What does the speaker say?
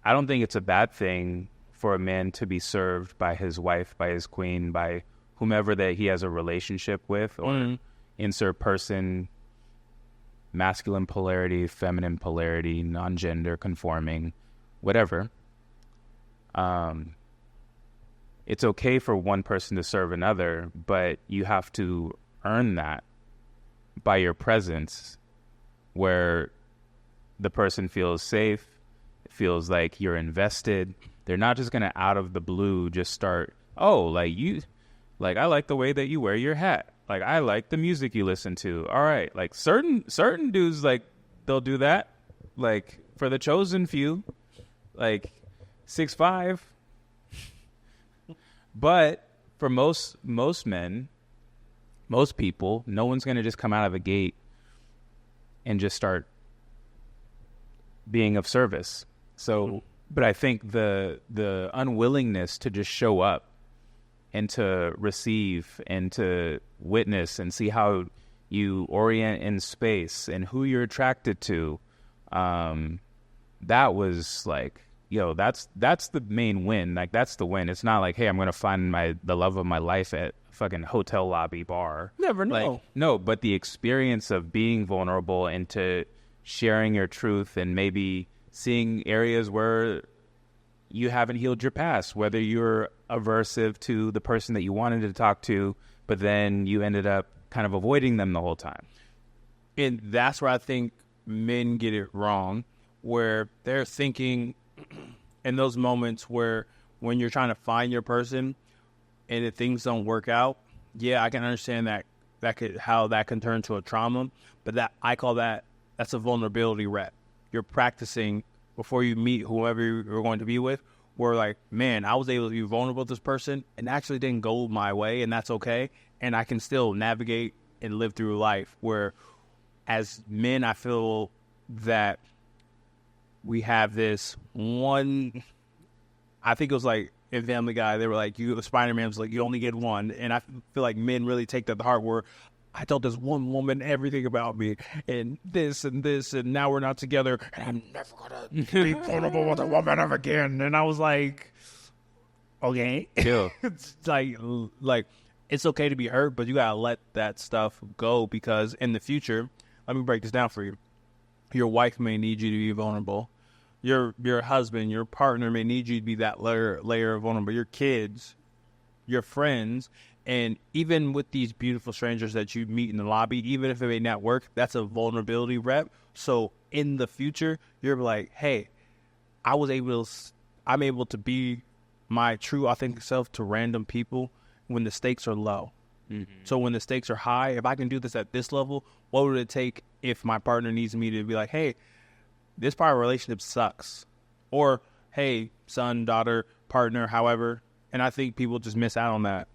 I don't think it's a bad thing for a man to be served by his wife, by his queen, by whomever that he has a relationship with, or insert person, masculine polarity, feminine polarity, non-gender conforming, whatever. It's okay for one person to serve another, but you have to earn that by your presence, where the person feels safe, feels like you're invested. They're not just going to out of the blue just start, oh, like I like the way that you wear your hat. Like, I like the music you listen to. All right. Like certain dudes, like, they'll do that. Like, for the chosen few, like 6'5". But for most men, most people, no one's going to just come out of the gate and just start being of service. So, but I think the unwillingness to just show up and to receive and to witness and see how you orient in space and who you're attracted to, that was like, yo, that's the main win. Like, that's the win. It's not like, hey, I'm going to find the love of my life at fucking hotel lobby bar. Never know. Like, no, but the experience of being vulnerable and to sharing your truth and maybe seeing areas where you haven't healed your past, whether you're aversive to the person that you wanted to talk to, but then you ended up kind of avoiding them the whole time. And that's where I think men get it wrong, where they're thinking in those moments where when you're trying to find your person and if things don't work out, yeah, I can understand how that can turn to a trauma, but that's a vulnerability rep. You're practicing before you meet whoever you're going to be with, where like, man, I was able to be vulnerable with this person and actually didn't go my way, and that's okay. And I can still navigate and live through life, where as men, I feel that we have this one, I think it was like in Family Guy, they were like, Spider-Man was like, you only get one. And I feel like men really take that to heart, where I told this one woman everything about me and this, and now we're not together, and I'm never going to be vulnerable with a woman ever again. And I was like, okay. Chill. It's like, it's okay to be hurt, but you got to let that stuff go, because in the future, let me break this down for you. Your wife may need you to be vulnerable. Your husband, your partner may need you to be that layer of vulnerable. Your kids, your friends, and even with these beautiful strangers that you meet in the lobby, even if it may not work, that's a vulnerability rep. So in the future, you're like, hey, I'm able to be my true authentic self to random people when the stakes are low. Mm-hmm. So when the stakes are high, if I can do this at this level, what would it take if my partner needs me to be like, hey, this part of relationship sucks? Or, hey, son, daughter, partner, however. And I think people just miss out on that.